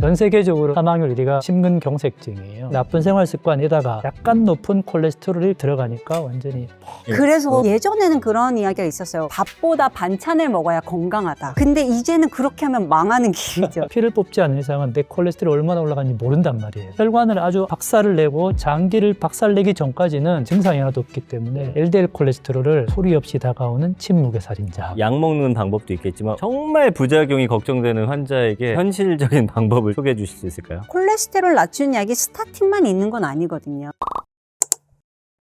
전 세계적으로 사망률 1위가 심근경색증이에요. 나쁜 생활 습관에다가 약간 높은 콜레스테롤이 들어가니까 완전히 그래서 예전에는 그런 이야기가 있었어요. 밥보다 반찬을 먹어야 건강하다. 근데 이제는 그렇게 하면 망하는 길이죠. 피를 뽑지 않는 이상은 내 콜레스테롤이 얼마나 올라가는지 모른단 말이에요. 혈관을 아주 박살을 내고 장기를 박살내기 전까지는 증상이 하나도 없기 때문에 LDL 콜레스테롤을 소리 없이 다가오는 침묵의 살인자. 약 먹는 방법도 있겠지만 정말 부작용이 걱정되는 환자에게 현실적인 방법을 소개해 주실 수 있을까요? 콜레스테롤 낮추는 약이 스타틴만 있는 건 아니거든요.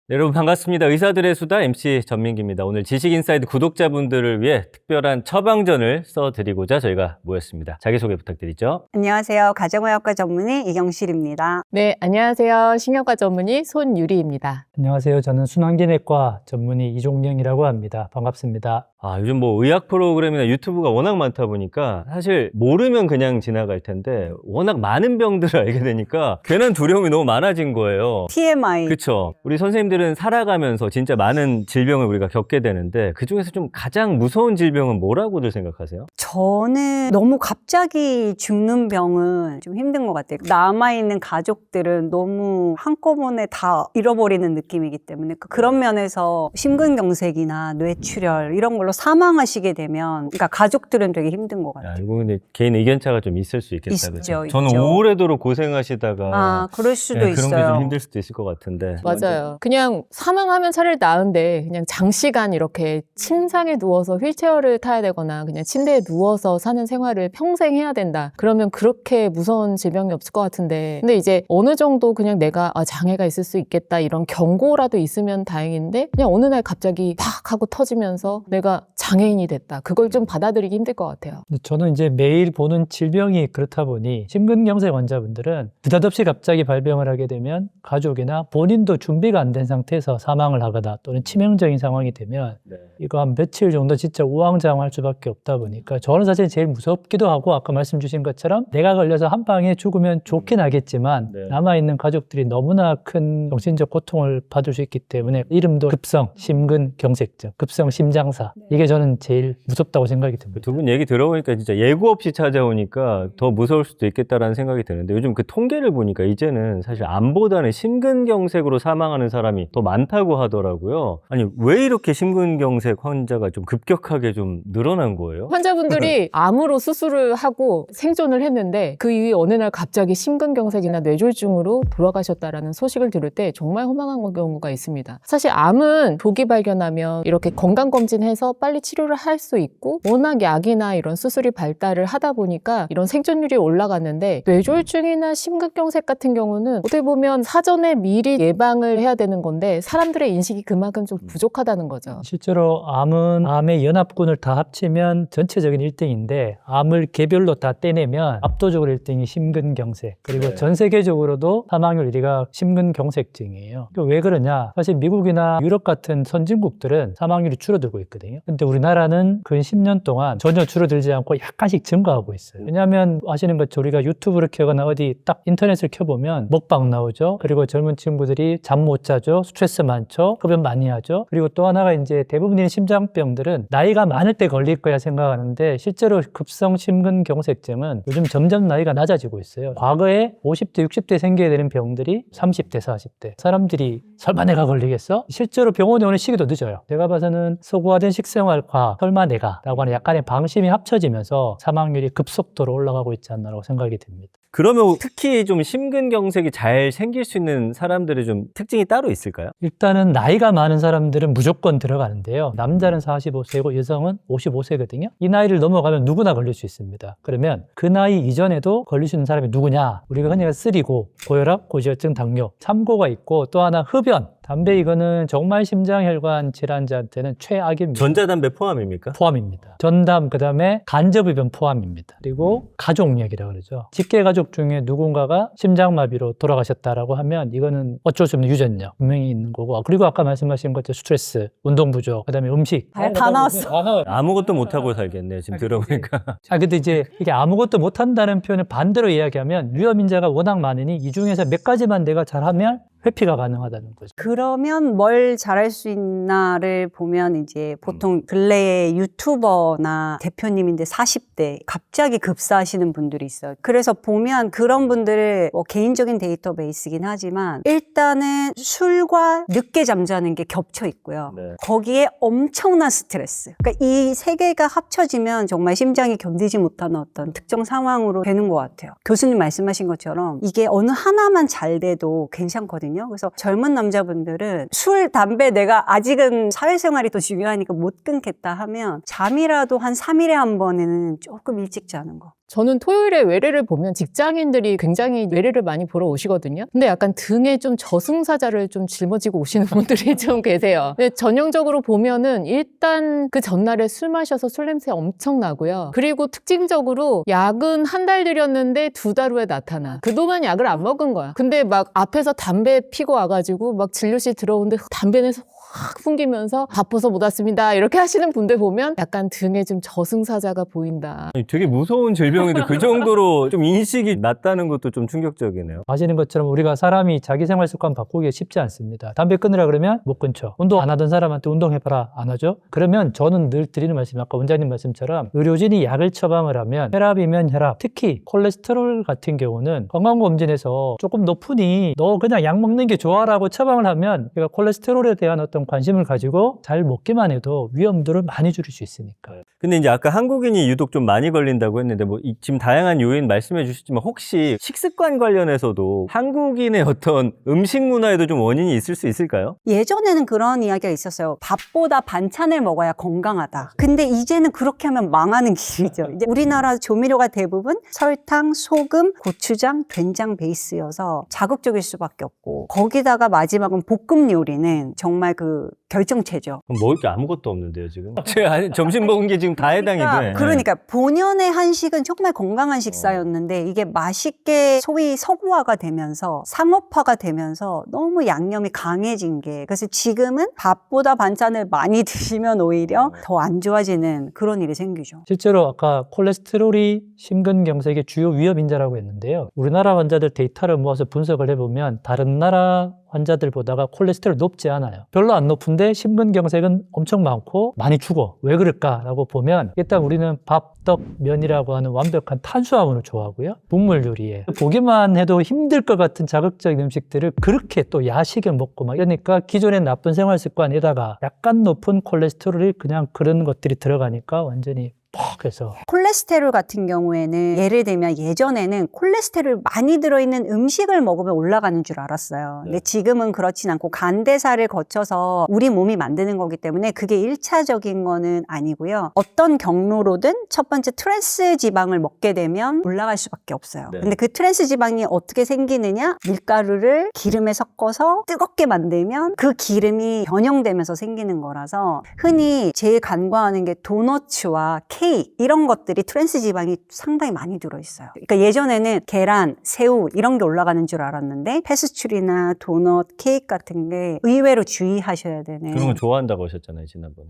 네, 여러분 반갑습니다. 의사들의 수다 MC 전민기입니다. 오늘 지식인사이드 구독자분들을 위해 특별한 처방전을 써드리고자 저희가 모였습니다. 자기소개 부탁드리죠. 안녕하세요. 가정의학과 전문의 이경실입니다. 네, 안녕하세요. 신경과 전문의 손유리입니다. 안녕하세요. 저는 순환기내과 전문의 이종영이라고 합니다. 반갑습니다. 요즘 뭐 의학 프로그램이나 유튜브가 워낙 많다 보니까 사실 모르면 그냥 지나갈 텐데 워낙 많은 병들을 알게 되니까 괜한 두려움이 너무 많아진 거예요. TMI. 그렇죠. 우리 선생님들은 살아가면서 진짜 많은 질병을 우리가 겪게 되는데 그중에서 좀 가장 무서운 질병은 뭐라고들 생각하세요? 저는 너무 갑자기 죽는 병은 좀 힘든 것 같아요. 남아있는 가족들은 너무 한꺼번에 다 잃어버리는 느낌이기 때문에 그런 면에서 심근경색이나 뇌출혈 이런 걸로 사망하시게 되면 그러니까 가족들은 되게 힘든 것 같아요. 이거 근데 개인 의견차가 좀 있을 수 있겠다. 있죠, 그죠? 있죠. 저는 오래도록 고생하시다가 그럴 수도 그런 있어요. 게 좀 힘들 수도 있을 것 같은데. 맞아요. 그냥 사망하면 차라리 나은데 그냥 장시간 이렇게 침상에 누워서 휠체어를 타야 되거나 그냥 침대에 누워서 사는 생활을 평생 해야 된다. 그러면 그렇게 무서운 질병이 없을 것 같은데 근데 이제 어느 정도 그냥 내가 장애가 있을 수 있겠다 이런 경고라도 있으면 다행인데 그냥 어느 날 갑자기 팍 하고 터지면서 내가 장애인이 됐다. 그걸 좀 받아들이기 힘들 것 같아요. 근데 저는 이제 매일 보는 질병이 그렇다 보니 심근경색 환자분들은 느닷없이 갑자기 발병을 하게 되면 가족이나 본인도 준비가 안 된 상태에서 사망을 하거나 또는 치명적인 상황이 되면 이거 한 며칠 정도 진짜 우왕좌왕할 수밖에 없다 보니까 저는 사실 제일 무섭기도 하고 아까 말씀 주신 것처럼 내가 걸려서 한 방에 죽으면 좋긴 하겠지만 남아있는 가족들이 너무나 큰 정신적 고통을 받을 수 있기 때문에 이름도 급성 심근경색증, 급성 심장사 이게 저는 제일 무섭다고 생각이 듭니다. 두 분 얘기 들어보니까 진짜 예고 없이 찾아오니까 더 무서울 수도 있겠다라는 생각이 드는데 요즘 그 통계를 보니까 이제는 사실 암보다는 심근경색으로 사망하는 사람이 더 많다고 하더라고요. 아니 왜 이렇게 심근경색 환자가 좀 급격하게 좀 늘어난 거예요? 환자분들이 암으로 수술을 하고 생존을 했는데 그 이후에 어느 날 갑자기 심근경색이나 뇌졸중으로 돌아가셨다라는 소식을 들을 때 정말 허망한 경우가 있습니다. 사실 암은 조기 발견하면 이렇게 건강검진해서 빨리 치료를 할 수 있고 워낙 약이나 이런 수술이 발달을 하다 보니까 이런 생존율이 올라갔는데 뇌졸중이나 심근경색 같은 경우는 어떻게 보면 사전에 미리 예방을 해야 되는 건데 사람들의 인식이 그만큼 좀 부족하다는 거죠. 실제로 암은 암의 연합군을 다 합치면 전체적인 1등인데 암을 개별로 다 떼내면 압도적으로 1등이 심근경색 그리고 전 세계적으로도 사망률 1위가 심근경색증이에요. 왜 그러냐? 사실 미국이나 유럽 같은 선진국들은 사망률이 줄어들고 있거든요. 근데 우리나라는 근 10년 동안 전혀 줄어들지 않고 약간씩 증가하고 있어요. 왜냐하면 아시는 것처럼 우리가 유튜브를 켜거나 어디 딱 인터넷을 켜보면 먹방 나오죠. 그리고 젊은 친구들이 잠 못 자죠. 스트레스 많죠. 흡연 많이 하죠. 그리고 또 하나가 이제 대부분의 심장병들은 나이가 많을 때 걸릴 거야 생각하는데 실제로 급성 심근경색증은 요즘 점점 나이가 낮아지고 있어요. 과거에 50대, 60대 생겨야 되는 병들이 30대, 40대. 사람들이 설마 내가 걸리겠어? 실제로 병원에 오는 시기도 늦어요. 제가 봐서는 서구화된 식생활과 설마 내가 라고 하는 약간의 방심이 합쳐지면서 사망률이 급속도로 올라가고 있지 않나라고 생각이 듭니다. 그러면 특히 좀 심근경색이 잘 생길 수 있는 사람들의 좀 특징이 따로 있을까요? 일단은 나이가 많은 사람들은 무조건 들어가는데요. 남자는 45세고 여성은 55세거든요. 이 나이를 넘어가면 누구나 걸릴 수 있습니다. 그러면 그 나이 이전에도 걸릴 수 있는 사람이 누구냐? 우리가 흔히 쓰리고, 고혈압, 고지혈증, 당뇨, 참고가 있고 또 하나 흡연. 담배 이거는 정말 심장혈관 질환자한테는 최악입니다. 전자담배 포함입니까? 포함입니다. 전담 그다음에 간접흡연 포함입니다. 그리고 가족력이라고 그러죠. 직계가족 중에 누군가가 심장마비로 돌아가셨다라고 하면 이거는 어쩔 수 없는 유전력 분명히 있는 거고 그리고 아까 말씀하신 것처럼 스트레스, 운동 부족, 그다음에 음식 다 나왔어. 아무것도 못하고 살겠네요. 지금 들어보니까. 근데 이제 이게 아무것도 못한다는 표현을 반대로 이야기하면 위험인자가 워낙 많으니 이 중에서 몇 가지만 내가 잘하면 회피가 가능하다는 거죠. 그러면 뭘 잘할 수 있나를 보면 이제 보통 근래에 유튜버나 대표님인데 40대 갑자기 급사하시는 분들이 있어요. 그래서 보면 그런 분들을 뭐 개인적인 데이터베이스긴 하지만 일단은 술과 늦게 잠자는 게 겹쳐 있고요. 네. 거기에 엄청난 스트레스. 그러니까 이 세 개가 합쳐지면 정말 심장이 견디지 못하는 어떤 특정 상황으로 되는 것 같아요. 교수님 말씀하신 것처럼 이게 어느 하나만 잘 돼도 괜찮거든요. 그래서 젊은 남자분들은 술, 담배 내가 아직은 사회생활이 더 중요하니까 못 끊겠다 하면 잠이라도 한 3일에 한 번에는 조금 일찍 자는 거. 저는 토요일에 외래를 보면 직장인들이 굉장히 외래를 많이 보러 오시거든요. 근데 약간 등에 좀 저승사자를 좀 짊어지고 오시는 분들이 좀 계세요. 근데 전형적으로 보면은 일단 그 전날에 술 마셔서 술 냄새 엄청 나고요. 그리고 특징적으로 약은 한 달 들였는데 2달 후에 나타나. 그동안 약을 안 먹은 거야. 근데 막 앞에서 담배 피고 와가지고 막 진료실 들어오는데 담배 내서 확 풍기면서 바빠서 못 왔습니다. 이렇게 하시는 분들 보면 약간 등에 좀 저승사자가 보인다. 아니, 되게 무서운 질병인데 그 정도로 좀 인식이 낮다는 것도 좀 충격적이네요. 아시는 것처럼 우리가 사람이 자기 생활 습관 바꾸기가 쉽지 않습니다. 담배 끊으라 그러면 못 끊죠. 운동 안 하던 사람한테 운동해봐라 안 하죠. 그러면 저는 늘 드리는 말씀, 아까 원장님 말씀처럼 의료진이 약을 처방을 하면 혈압이면 혈압, 특히 콜레스테롤 같은 경우는 건강검진에서 조금 높으니 너 그냥 약 먹는 게 좋아라고 처방을 하면 그러니까 콜레스테롤에 대한 어떤 관심을 가지고 잘 먹기만 해도 위험도를 많이 줄일 수 있으니까. 근데 이제 아까 한국인이 유독 좀 많이 걸린다고 했는데 뭐 지금 다양한 요인 말씀해 주셨지만 혹시 식습관 관련해서도 한국인의 어떤 음식 문화에도 좀 원인이 있을 수 있을까요? 예전에는 그런 이야기가 있었어요. 밥보다 반찬을 먹어야 건강하다. 근데 이제는 그렇게 하면 망하는 길이죠. 이제 우리나라 조미료가 대부분 설탕, 소금, 고추장, 된장 베이스여서 자극적일 수밖에 없고 거기다가 마지막은 볶음 요리는 정말 그 결정체죠. 그럼 먹을 게 아무것도 없는데요 지금? 제가 점심 먹은 게 지금 다 해당이 돼. 그러니까 본연의 한식은 정말 건강한 식사였는데 이게 맛있게 소위 서구화가 되면서 상업화가 되면서 너무 양념이 강해진 게 그래서 지금은 밥보다 반찬을 많이 드시면 오히려 더 안 좋아지는 그런 일이 생기죠. 실제로 아까 콜레스테롤이 심근경색의 주요 위험인자라고 했는데요. 우리나라 환자들 데이터를 모아서 분석을 해보면 다른 나라 환자들보다가 콜레스테롤 높지 않아요. 별로 안 높은데 심근경색은 엄청 많고 많이 죽어. 왜 그럴까라고 보면 일단 우리는 밥, 떡, 면이라고 하는 완벽한 탄수화물을 좋아하고요. 국물 요리에 보기만 해도 힘들 것 같은 자극적인 음식들을 그렇게 또 야식에 먹고 막 이러니까 기존의 나쁜 생활 습관에다가 약간 높은 콜레스테롤이 그냥 그런 것들이 들어가니까 완전히 퍽 해서 콜레스테롤 같은 경우에는 예를 들면 예전에는 콜레스테롤 많이 들어있는 음식을 먹으면 올라가는 줄 알았어요. 근데 지금은 그렇진 않고 간대사를 거쳐서 우리 몸이 만드는 거기 때문에 그게 1차적인 거는 아니고요. 어떤 경로로든 첫 번째 트랜스 지방을 먹게 되면 올라갈 수밖에 없어요. 네. 근데 그 트랜스 지방이 어떻게 생기느냐? 밀가루를 기름에 섞어서 뜨겁게 만들면 그 기름이 변형되면서 생기는 거라서 흔히 제일 간과하는 게 도너츠와 케이크 이런 것들이 트랜스 지방이 상당히 많이 들어있어요. 그러니까 예전에는 계란, 새우 이런 게 올라가는 줄 알았는데 페스츄리나 도넛, 케이크 같은 게 의외로 주의하셔야 되는. 그런 거 좋아한다고 하셨잖아요 지난번에.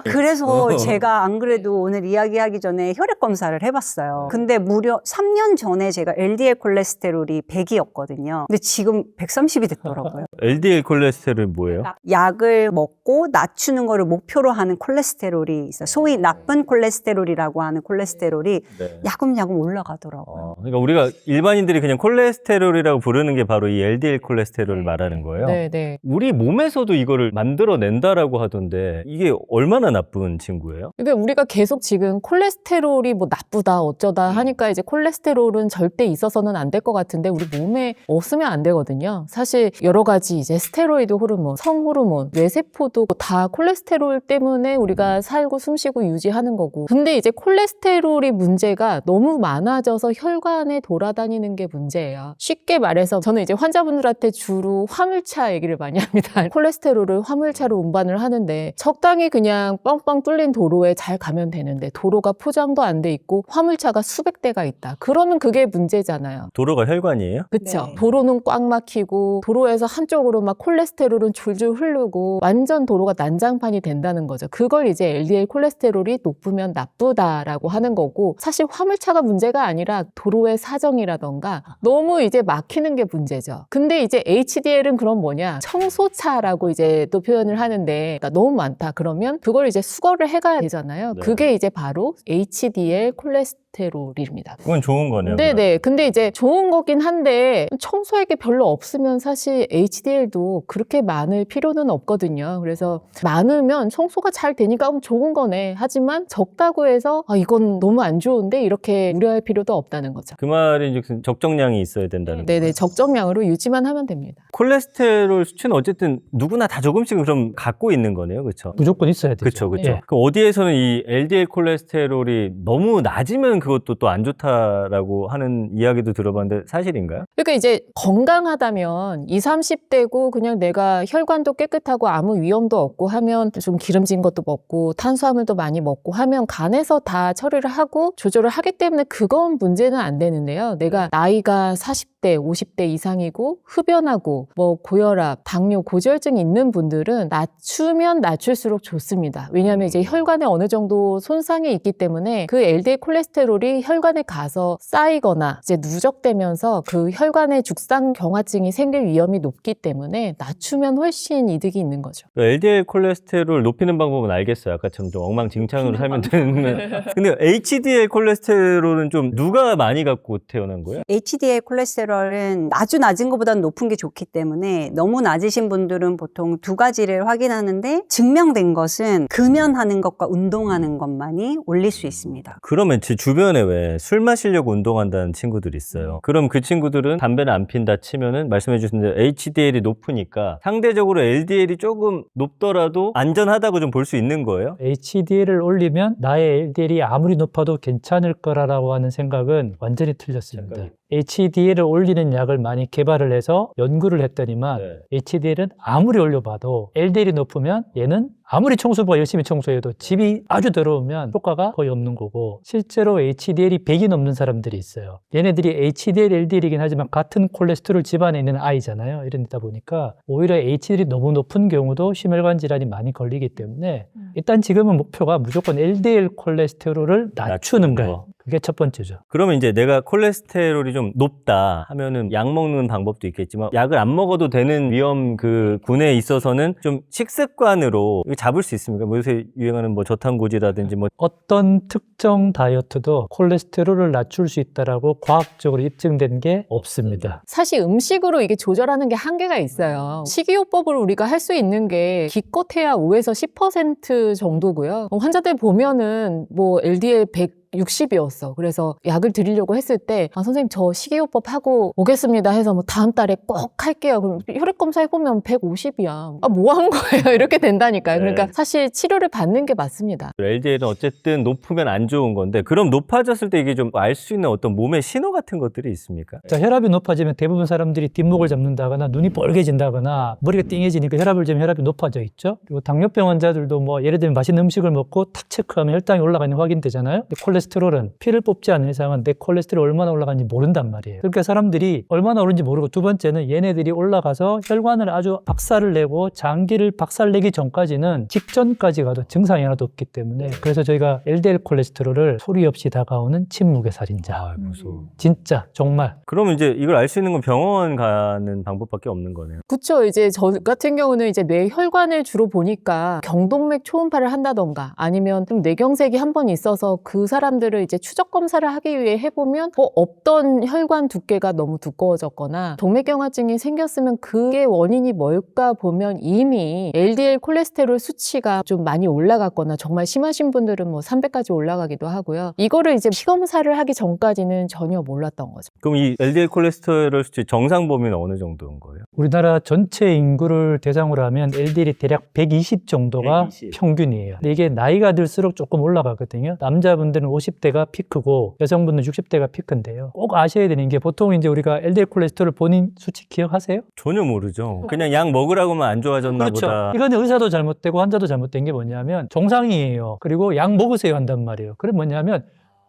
그래서 제가 안 그래도 오늘 이야기하기 전에 혈액 검사를 해봤어요. 근데 무려 3년 전에 제가 LDL 콜레스테롤이 100이었거든요. 근데 지금 130이 됐더라고요. LDL 콜레스테롤 뭐예요? 약을 먹고 낮추는 거를 목표로 하는 콜레스테롤이 있어요. 소위 나쁜 콜레스테롤이라고 하는 콜레스테롤이 네. 야금야금 올라가더라고요. 그러니까 우리가 일반인들이 그냥 콜레스테롤이라고 부르는 게 바로 이 LDL 콜레스테롤을 말하는 거예요. 네. 우리 몸에서도 이거를 만들어낸다라고 하던데 이게 얼마나 나쁜 친구예요? 그러니까 우리가 계속 지금 콜레스테롤이 뭐 나쁘다 어쩌다 하니까 이제 콜레스테롤은 절대 있어서는 안 될 것 같은데 우리 몸에 없으면 안 되거든요. 사실 여러 가지 이제 스테로이드 호르몬, 성호르몬, 뇌세포도 다 콜레스테롤 때문에 우리가 살고 숨쉬고 유지하는 거고. 근데 이제 콜레스테롤이 문제가 너무 많아져서 혈관에 돌아다니는 게 문제예요. 쉽게 말해서 저는 이제 환자분들한테 주로 화물차 얘기를 많이 합니다. 콜레스테롤을 화물차로 운반을 하는데 적당히 그냥 뻥뻥 뚫린 도로에 잘 가면 되는데 도로가 포장도 안 돼 있고 화물차가 수백 대가 있다. 그러면 그게 문제잖아요. 도로가 혈관이에요? 그쵸? 네. 도로는 꽉 막히고 도로에서 한쪽으로 막 콜레스테롤은 줄줄 흐르고 완전 도로가 난장판이 된다는 거죠. 그걸 이제 LDL 콜레스테롤 콜레스테롤이 높으면 나쁘다라고 하는 거고, 사실 화물차가 문제가 아니라 도로의 사정이라던가 너무 이제 막히는 게 문제죠. 근데 이제 HDL은 그럼 뭐냐, 청소차라고 이제 또 표현을 하는데, 그러니까 너무 많다 그러면 그걸 이제 수거를 해가야 되잖아요. 네. 그게 이제 바로 HDL 콜레스테롤입니다. 그건 좋은 거네요. 네네. 근데 이제 좋은 거긴 한데 청소액이 별로 없으면 사실 HDL도 그렇게 많을 필요는 없거든요. 그래서 많으면 청소가 잘 되니까 좋은 거네. 하지만 적다고 해서 이건 너무 안 좋은데 이렇게 우려할 필요도 없다는 거죠. 그 말인 즉 적정량이 있어야 된다는 네네. 거예요. 적정량으로 유지만 하면 됩니다. 콜레스테롤 수치는 어쨌든 누구나 다 조금씩은 그럼 갖고 있는 거네요. 그렇죠? 무조건 있어야 되죠. 그렇죠. 그렇죠. 예. 그 어디에서는 이 LDL 콜레스테롤이 너무 낮으면 그것도 또 안 좋다라고 하는 이야기도 들어봤는데 사실인가요? 그러니까 이제 건강하다면 20, 30대고 그냥 내가 혈관도 깨끗하고 아무 위험도 없고 하면 좀 기름진 것도 먹고 탄수화물도 많이 먹고 하면 간에서 다 처리를 하고 조절을 하기 때문에 그건 문제는 안 되는데요. 내가 나이가 40대, 50대 이상이고 흡연하고 뭐 고혈압, 당뇨, 고지혈증이 있는 분들은 낮추면 낮출수록 좋습니다. 왜냐하면 이제 혈관에 어느 정도 손상이 있기 때문에 그 LDL 콜레스테롤이 혈관에 가서 쌓이거나 이제 누적되면서 그 혈관에 죽상경화증이 생길 위험이 높기 때문에 낮추면 훨씬 이득이 있는 거죠. LDL 콜레스테롤 높이는 방법은 알겠어요. 아까처럼 좀 엉망진창으로 살면 되는데. 근데 HDL 콜레스테롤은 좀 누가 많이 갖고 태어난 거예요? HDL 콜레스테롤은 아주 낮은 것보다는 높은 게 좋기 때문에 너무 낮으신 분들은 보통 두 가지를 확인하는데, 증명된 것은 금연하는 것과 운동하는 것만이 올릴 수 있습니다. 그러면 제 주변에 왜 술 마시려고 운동한다는 친구들이 있어요. 그럼 그 친구들은 담배를 안 핀다 치면은 말씀해 주신 대로 HDL이 높으니까 상대적으로 LDL이 조금 높더라도 안전하다고 좀 볼 수 있는 거예요? HDL을 올리면 나의 LDL이 아무리 높아도 괜찮을 거라고 하는 생각은 완전히 틀렸습니다. 잠깐. HDL을 올리는 약을 많이 개발을 해서 연구를 했더니만 네. HDL은 아무리 올려봐도 LDL이 높으면 얘는 아무리 청소부가 열심히 청소해도 집이 아주 더러우면 효과가 거의 없는 거고, 실제로 HDL이 100이 넘는 사람들이 있어요. 얘네들이 HDL, LDL이긴 하지만 같은 콜레스테롤 집안에 있는 아이잖아요. 이러다 보니까 오히려 HDL이 너무 높은 경우도 심혈관 질환이 많이 걸리기 때문에 일단 지금은 목표가 무조건 LDL 콜레스테롤을 낮추는 거예요. 그게 첫 번째죠. 그러면 이제 내가 콜레스테롤이 좀 높다 하면은 약 먹는 방법도 있겠지만 약을 안 먹어도 되는 위험 그 군에 있어서는 좀 식습관으로 이거 잡을 수 있습니까? 뭐 요새 유행하는 뭐 저탄고지라든지 뭐 어떤 특정 다이어트도 콜레스테롤을 낮출 수 있다라고 과학적으로 입증된 게 없습니다. 사실 음식으로 이게 조절하는 게 한계가 있어요. 식이요법으로 우리가 할 수 있는 게 기껏해야 5에서 10% 정도고요. 환자들 보면은 뭐 LDL 160이었어. 그래서 약을 드리려고 했을 때 선생님 저 식이요법 하고 오겠습니다 해서 뭐 다음 달에 꼭 할게요. 그럼 혈액 검사 해보면 150이야. 뭐 한 거예요? 이렇게 된다니까요. 그러니까 네. 사실 치료를 받는 게 맞습니다. LDL은 어쨌든 높으면 안 좋은 건데 그럼 높아졌을 때 이게 좀 알 수 있는 어떤 몸의 신호 같은 것들이 있습니까? 자, 혈압이 높아지면 대부분 사람들이 뒷목을 잡는다거나 눈이 빨개진다거나 머리가 띵해지니까 혈압을 재면 혈압이 높아져 있죠. 그리고 당뇨병 환자들도 뭐 예를 들면 맛있는 음식을 먹고 탁 체크하면 혈당이 올라가 있는 게 확인되잖아요. 근데 콜레스테롤은 피를 뽑지 않는 이상은 내 콜레스테롤이 얼마나 올라가는지 모른단 말이에요. 그러니까 사람들이 얼마나 오른지 모르고, 두 번째는 얘네들이 올라가서 혈관을 아주 박살을 내고 장기를 박살내기 전까지는 직전까지 가도 증상이 하나도 없기 때문에, 그래서 저희가 LDL 콜레스테롤을 소리 없이 다가오는 침묵의 살인자. 무서워. 진짜 정말. 그러면 이제 이걸 알 수 있는 건 병원 가는 방법밖에 없는 거네요. 그쵸. 이제 저 같은 경우는 이제 뇌 혈관을 주로 보니까 경동맥 초음파를 한다던가 아니면 좀 뇌경색이 한 번 있어서 그 사람들을 이제 추적 검사를 하기 위해 해보면 없던 혈관 두께가 너무 두꺼워졌거나 동맥경화증이 생겼으면 그게 원인이 뭘까 보면 이미 LDL 콜레스테롤 수치가 좀 많이 올라갔거나 정말 심하신 분들은 뭐 300까지 올라가기도 하고요. 이거를 이제 피 검사를 하기 전까지는 전혀 몰랐던 거죠. 그럼 이 LDL 콜레스테롤 수치 정상 범위는 어느 정도인 거예요? 우리나라 전체 인구를 대상으로 하면 LDL이 대략 120 정도가 120. 평균이에요. 근데 이게 나이가 들수록 조금 올라가거든요. 남자분들은 50대가 피크고 여성분들은 60대가 피크인데요. 꼭 아셔야 되는 게, 보통 이제 우리가 LDL 콜레스테롤 본인 수치 기억하세요? 전혀 모르죠. 그냥 약 먹으라고만 안 좋아졌나 그렇죠. 보다. 이거는 의사도 잘못되고 환자도 잘못된 게 뭐냐면, 정상이에요. 그리고 약 먹으세요 한단 말이에요. 그럼 뭐냐면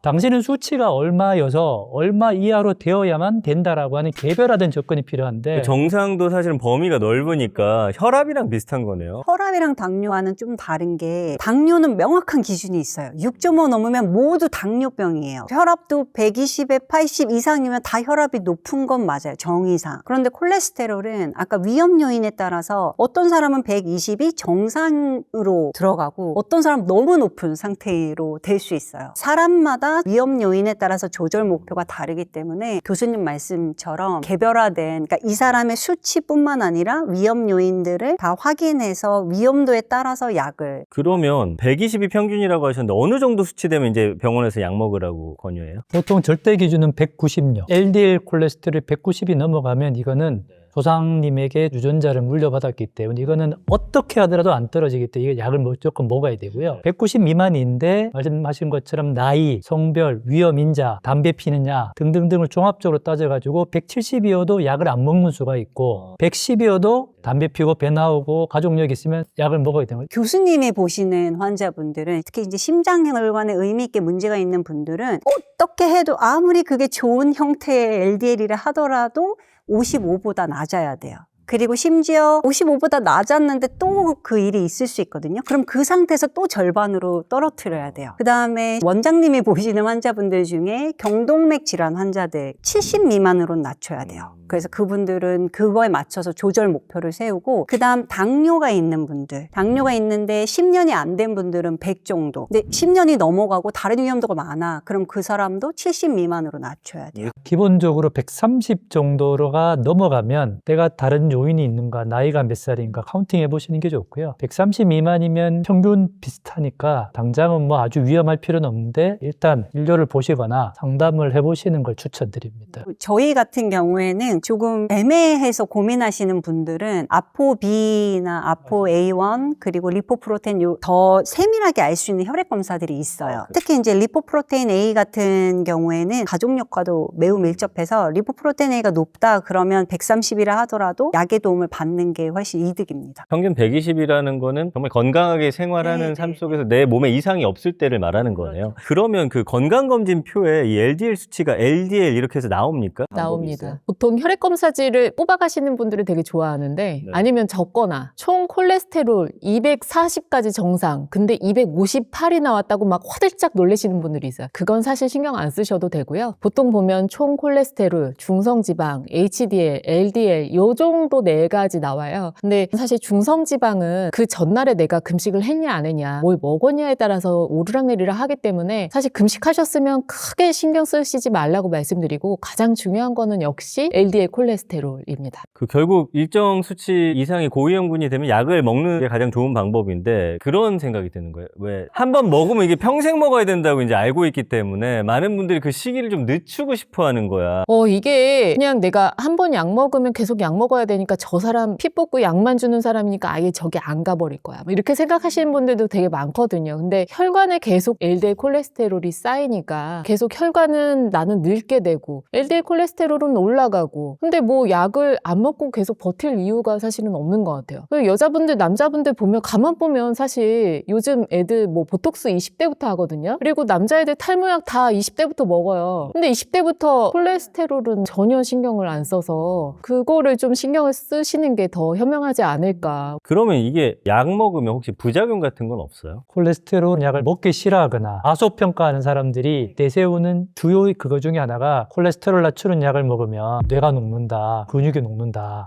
당신은 수치가 얼마여서 얼마 이하로 되어야만 된다라고 하는 개별화된 조건이 필요한데 정상도 사실은 범위가 넓으니까 혈압이랑 비슷한 거네요. 혈압이랑 당뇨와는 좀 다른 게 당뇨는 명확한 기준이 있어요. 6.5 넘으면 모두 당뇨병이에요. 혈압도 120에 80 이상이면 다 혈압이 높은 건 맞아요. 정의상. 그런데 콜레스테롤은 아까 위험 요인에 따라서 어떤 사람은 120이 정상으로 들어가고 어떤 사람은 너무 높은 상태로 될 수 있어요. 사람마다 위험 요인에 따라서 조절 목표가 다르기 때문에 교수님 말씀처럼 개별화된 그러니까 이 사람의 수치뿐만 아니라 위험 요인들을 다 확인해서 위험도에 따라서 약을 그러면 120이 평균이라고 하셨는데 어느 정도 수치 되면 이제 병원에서 약 먹으라고 권유해요? 보통 절대 기준은 190요. LDL 콜레스테롤 190이 넘어가면 이거는 조상님에게 유전자를 물려받았기 때문에 이거는 어떻게 하더라도 안 떨어지기 때문에 이거 약을 무조건 먹어야 되고요. 190 미만인데 말씀하신 것처럼 나이, 성별, 위험 인자, 담배 피느냐 등등등을 종합적으로 따져가지고 170이어도 약을 안 먹는 수가 있고 110이어도 담배 피우고 배 나오고 가족력 있으면 약을 먹어야 되는 거예요. 교수님이 보시는 환자분들은 특히 이제 심장혈관에 의미 있게 문제가 있는 분들은 어떻게 해도 아무리 그게 좋은 형태의 LDL이라 하더라도 55보다 낮아야 돼요. 그리고 심지어 55보다 낮았는데 또 그 일이 있을 수 있거든요. 그럼 그 상태에서 또 절반으로 떨어뜨려야 돼요. 그 다음에 원장님이 보시는 환자분들 중에 경동맥 질환 환자들 70 미만으로 낮춰야 돼요. 그래서 그분들은 그거에 맞춰서 조절 목표를 세우고 그 다음 당뇨가 있는 분들 당뇨가 있는데 10년이 안 된 분들은 100 정도 근데 10년이 넘어가고 다른 위험도가 많아 그럼 그 사람도 70 미만으로 낮춰야 돼요. 기본적으로 130 정도가 넘어가면 내가 다른 요인이 있는가 나이가 몇 살인가 카운팅 해보시는 게 좋고요. 130 미만이면 평균 비슷하니까 당장은 뭐 아주 위험할 필요는 없는데 일단 진료를 보시거나 상담을 해보시는 걸 추천드립니다. 저희 같은 경우에는 조금 애매해서 고민하시는 분들은 아포B나 아포A1 그리고 리포프로테인 더 세밀하게 알 수 있는 혈액 검사들이 있어요. 특히 이제 리포프로테인 A 같은 경우에는 가족력과도 매우 밀접해서 리포프로테인 A가 높다 그러면 130이라 하더라도 약의 도움을 받는 게 훨씬 이득입니다. 평균 120이라는 거는 정말 건강하게 생활하는 네, 삶 네. 속에서 내 몸에 이상이 없을 때를 말하는 거네요. 그러면 그 건강검진표에 이 LDL 수치가 LDL 이렇게 해서 나옵니까? 방법이 있어요? 나옵니다. 보통 혈액 검사지를 뽑아가시는 분들은 되게 좋아하는데 네. 아니면 적거나 총 콜레스테롤 240까지 정상 근데 258이 나왔다고 막 화들짝 놀라시는 분들이 있어요. 그건 사실 신경 안 쓰셔도 되고요. 보통 보면 총 콜레스테롤, 중성지방, HDL, LDL 요 정도 네 가지 나와요. 근데 사실 중성지방은 그 전날에 내가 금식을 했냐 안 했냐 뭘 먹었냐에 따라서 오르락내리락 하기 때문에 사실 금식하셨으면 크게 신경 쓰시지 말라고 말씀드리고 가장 중요한 거는 역시 LDL 콜레스테롤입니다. 그 결국 일정 수치 이상의 고위험군이 되면 약을 먹는 게 가장 좋은 방법인데 그런 생각이 드는 거예요. 왜 한 번 먹으면 이게 평생 먹어야 된다고 이제 알고 있기 때문에 많은 분들이 그 시기를 좀 늦추고 싶어 하는 거야. 이게 그냥 내가 한 번 약 먹으면 계속 약 먹어야 되니까 저 사람 피 뽑고 약만 주는 사람이니까 아예 저기 안 가버릴 거야. 뭐 이렇게 생각하시는 분들도 되게 많거든요. 근데 혈관에 계속 LDL 콜레스테롤이 쌓이니까 계속 혈관은 나는 늙게 되고 LDL 콜레스테롤은 올라가고 근데 뭐 약을 안 먹고 계속 버틸 이유가 사실은 없는 것 같아요. 여자분들, 남자분들 보면 가만 보면 사실 요즘 애들 뭐 보톡스 20대부터 하거든요. 그리고 남자애들 탈모약 다 20대부터 먹어요. 근데 20대부터 콜레스테롤은 전혀 신경을 안 써서 그거를 좀 신경을 쓰시는 게 더 현명하지 않을까. 그러면 이게 약 먹으면 혹시 부작용 같은 건 없어요? 콜레스테롤 약을 먹기 싫어하거나 과소평가하는 사람들이 내세우는 주요 그거 중에 하나가 콜레스테롤 낮추는 약을 먹으면 뇌가 녹는다, 근육이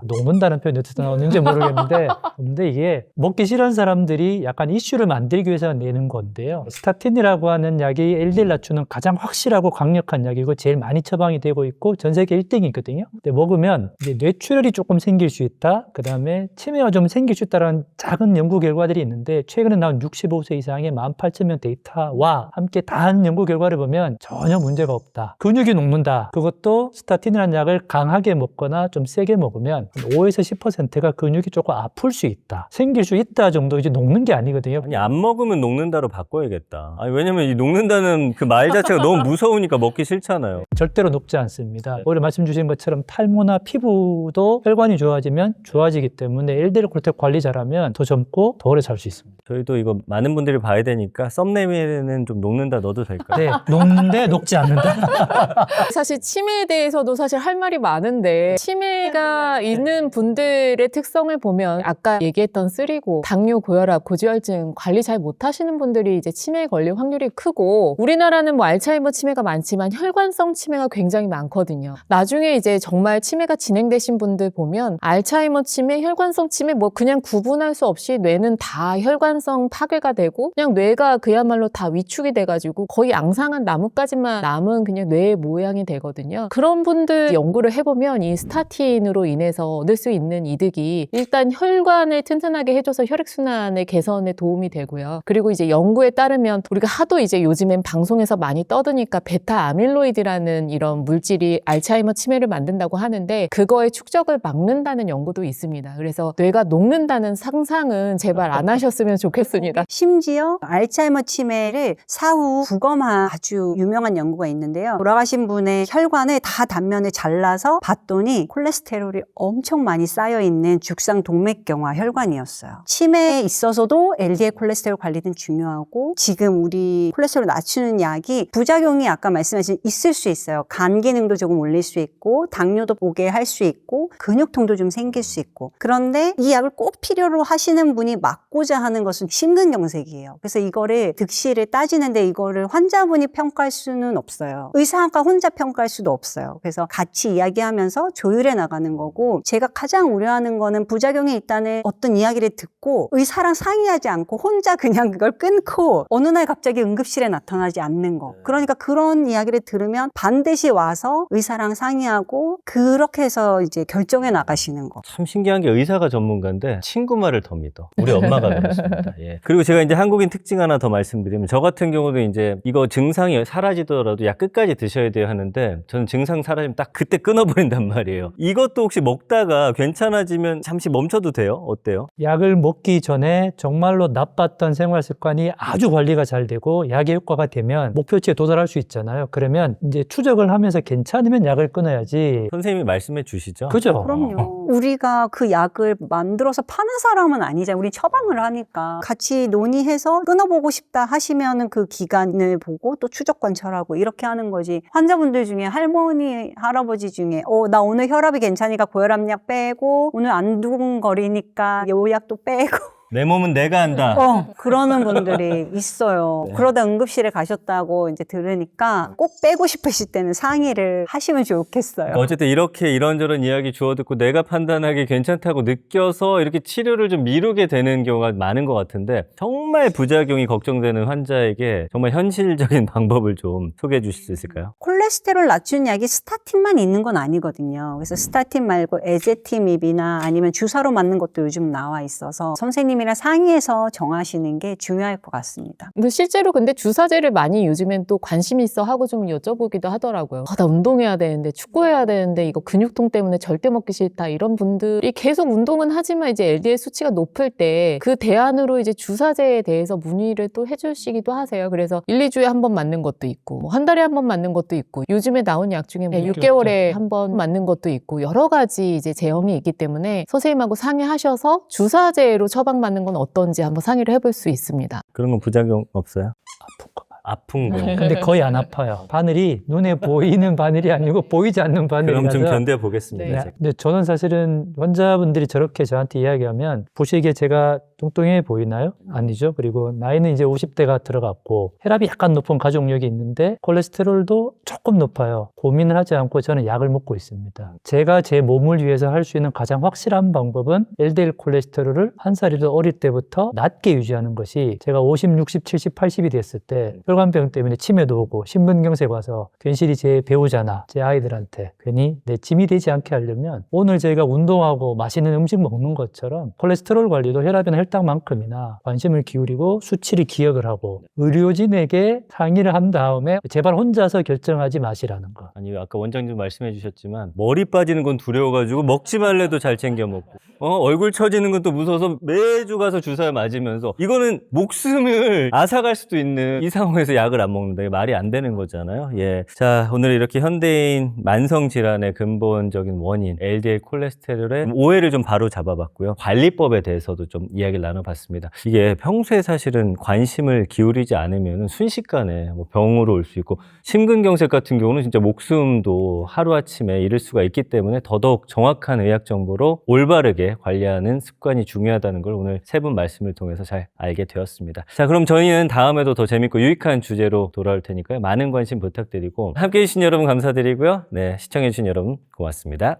녹는다는 표현이 어디서 나오는지 모르겠는데 근데 이게 먹기 싫어하는 사람들이 약간 이슈를 만들기 위해서 내는 건데요. 스타틴이라고 하는 약이 LDL 낮추는 가장 확실하고 강력한 약이고 제일 많이 처방이 되고 있고 전 세계 1등이거든요. 근데 먹으면 이제 뇌출혈이 조금 생길 수 있다. 그 다음에 치매가 좀 생길 수 있다는 작은 연구 결과들이 있는데 최근에 나온 65세 이상의 18,000명 데이터와 함께 다한 연구 결과를 보면 전혀 문제가 없다. 근육이 녹는다. 그것도 스타틴이라는 약을 강하게 먹거나 좀 세게 먹으면 5에서 10%가 근육이 조금 아플 수 있다. 생길 수 있다 정도 이제 녹는 게 아니거든요. 아니 안 먹으면 녹는다로 바꿔야겠다. 아니 왜냐면 이 녹는다는 그 말 자체가 너무 무서우니까 먹기 싫잖아요. 절대로 녹지 않습니다. 오히려 말씀 주신 것처럼 탈모나 피부도 혈관이 좋아 좋아지면 좋아지기 때문에 LDL 콜레스테롤 관리 잘하면 더 젊고 더 오래 살 수 있습니다. 저희도 이거 많은 분들이 봐야 되니까 썸네일에는 좀 녹는다 넣어도 될까요? 네, 녹는데 녹지 않는다. 사실 치매에 대해서도 사실 할 말이 많은데 치매가 있는 분들의 특성을 보면 아까 얘기했던 쓰리고 당뇨, 고혈압, 고지혈증 관리 잘 못하시는 분들이 이제 치매에 걸릴 확률이 크고 우리나라는 뭐 알츠하이머 치매가 많지만 혈관성 치매가 굉장히 많거든요. 나중에 이제 정말 치매가 진행되신 분들 보면 알츠하이머 치매, 혈관성 치매 뭐 그냥 구분할 수 없이 뇌는 다 혈관성 파괴가 되고 그냥 뇌가 그야말로 다 위축이 돼가지고 거의 앙상한 나뭇가지만 남은 그냥 뇌의 모양이 되거든요. 그런 분들 연구를 해보면 이 스타틴으로 인해서 얻을 수 있는 이득이 일단 혈관을 튼튼하게 해줘서 혈액순환의 개선에 도움이 되고요. 그리고 이제 연구에 따르면 우리가 하도 이제 요즘엔 방송에서 많이 떠드니까 베타 아밀로이드라는 이런 물질이 알츠하이머 치매를 만든다고 하는데 그거의 축적을 막는다는 연구도 있습니다. 그래서 뇌가 녹는다는 상상은 제발 안 하셨으면 좋겠습니다. 심지어 알츠하이머 치매를 사후 부검한 아주 유명한 연구가 있는데요. 돌아가신 분의 혈관을 다 단면을 잘라서 봤더니 콜레스테롤이 엄청 많이 쌓여있는 죽상 동맥경화 혈관이었어요. 치매에 있어서도 LDL 콜레스테롤 관리는 중요하고 지금 우리 콜레스테롤 낮추는 약이 부작용이 아까 말씀하신 있을 수 있어요. 간 기능도 조금 올릴 수 있고 당뇨도 오게 할 수 있고 근육통도 좀 생길 수 있고 그런데 이 약을 꼭 필요로 하시는 분이 맞고자 하는 것은 심근경색이에요. 그래서 이거를 득실을 따지는데 이거를 환자분이 평가할 수는 없어요. 의사가 혼자 평가할 수도 없어요. 그래서 같이 이야기하면서 조율해 나가는 거고 제가 가장 우려하는 거는 부작용이 있다는 어떤 이야기를 듣고 의사랑 상의하지 않고 혼자 그냥 그걸 끊고 어느 날 갑자기 응급실에 나타나지 않는 거. 그러니까 그런 이야기를 들으면 반드시 와서 의사랑 상의하고 그렇게 해서 이제 결정해 나가시는 거. 참 신기한 게 의사가 전문가인데 친구 말을 더 믿어. 우리 엄마가 그렇습니다. 예. 그리고 제가 이제 한국인 특징 하나 더 말씀드리면 저 같은 경우도 이제 이거 증상이 사라지더라도 약 끝까지 드셔야 돼요 하는데 저는 증상 사라지면 딱 그때 끊어버린단 말이에요. 이것도 혹시 먹다가 괜찮아지면 잠시 멈춰도 돼요? 어때요? 약을 먹기 전에 정말로 나빴던 생활 습관이 아주 관리가 잘 되고 약의 효과가 되면 목표치에 도달할 수 있잖아요. 그러면 이제 추적을 하면서 괜찮으면 약을 끊어야지. 선생님이 말씀해 주시죠. 그죠? 그럼요. 우리가 그 약을 만들어서 파는 사람은 아니잖아요. 우리 처방을 하니까 같이 논의해서 끊어보고 싶다 하시면은 그 기간을 보고 또 추적 관찰하고 이렇게 하는 거지. 환자분들 중에 할머니, 할아버지 중에 나 오늘 혈압이 괜찮으니까 고혈압약 빼고 오늘 안 두근거리니까 요 약도 빼고 내 몸은 내가 한다. 그러는 분들이 있어요. 네. 그러다 응급실에 가셨다고 이제 들으니까 꼭 빼고 싶으실 때는 상의를 하시면 좋겠어요. 어쨌든 이렇게 이런저런 이야기 주워 듣고 내가 판단하기 괜찮다고 느껴서 이렇게 치료를 좀 미루게 되는 경우가 많은 것 같은데 정말 부작용이 걱정되는 환자에게 정말 현실적인 방법을 좀 소개해 주실 수 있을까요? 콜레스테롤 낮추는 약이 스타틴만 있는 건 아니거든요. 그래서 스타틴 말고 에제티밉이나 아니면 주사로 맞는 것도 요즘 나와 있어서 선생님이랑 상의해서 정하시는 게 중요할 것 같습니다. 근데 실제로 근데 주사제를 많이 요즘엔 또 관심 있어 하고 좀 여쭤보기도 하더라고요. 나 운동해야 되는데 축구해야 되는데 이거 근육통 때문에 절대 먹기 싫다 이런 분들이 계속 운동은 하지만 이제 LDL 수치가 높을 때 그 대안으로 이제 주사제에 대해서 문의를 또 해주시기도 하세요. 그래서 1, 2주에 한 번 맞는 것도 있고 뭐 한 달에 한 번 맞는 것도 있고 요즘에 나온 약 중에 6개월에 한 번 맞는 것도 있고 여러 가지 이제 제형이 있기 때문에 선생님하고 상의하셔서 주사제로 처방받는 건 어떤지 한번 상의를 해볼 수 있습니다. 그런 건 부작용 없어요? 아픈 거. 아픈 거. 근데 거의 안 아파요. 바늘이 눈에 보이는 바늘이 아니고 보이지 않는 바늘이라서. 그럼 좀 견뎌 보겠습니다. 네. 제가. 근데 저는 사실은 환자분들이 저렇게 저한테 이야기하면 보시기에 제가 뚱뚱해 보이나요? 아니죠. 그리고 나이는 이제 50대가 들어갔고 혈압이 약간 높은 가족력이 있는데 콜레스테롤도 조금 높아요. 고민을 하지 않고 저는 약을 먹고 있습니다. 제가 제 몸을 위해서 할 수 있는 가장 확실한 방법은 LDL 콜레스테롤을 한 살이라도 어릴 때부터 낮게 유지하는 것이 제가 50, 60, 70, 80이 됐을 때 혈관병 때문에 치매도 오고 심근경색 와서 괜시리 제 배우자나 제 아이들한테 괜히 내 짐이 되지 않게 하려면 오늘 저희가 운동하고 맛있는 음식 먹는 것처럼 콜레스테롤 관리도 혈압이나 혈당만큼이나 관심을 기울이고 수치를 기억을 하고 의료진에게 상의를 한 다음에 제발 혼자서 결정하지 마시라는 거. 아니 아까 원장님 말씀해 주셨지만 머리 빠지는 건 두려워가지고 먹지 말래도 잘 챙겨 먹고 얼굴 처지는 건 또 무서워서 매주 가서 주사 맞으면서 이거는 목숨을 앗아갈 수도 있는 이 상황에서 그래서 약을 안 먹는다. 이게 말이 안 되는 거잖아요. 예. 자, 오늘 이렇게 현대인 만성 질환의 근본적인 원인 LDL 콜레스테롤의 오해를 좀 바로 잡아봤고요. 관리법에 대해서도 좀 이야기를 나눠봤습니다. 이게 평소에 사실은 관심을 기울이지 않으면 순식간에 뭐 병으로 올 수 있고, 심근경색 같은 경우는 진짜 목숨도 하루아침에 잃을 수가 있기 때문에 더더욱 정확한 의학 정보로 올바르게 관리하는 습관이 중요하다는 걸 오늘 세 분 말씀을 통해서 잘 알게 되었습니다. 자, 그럼 저희는 다음에도 더 재밌고 유익한 주제로 돌아올 테니까요. 많은 관심 부탁드리고, 함께해 주신 여러분 감사드리고요. 네, 시청해 주신 여러분 고맙습니다.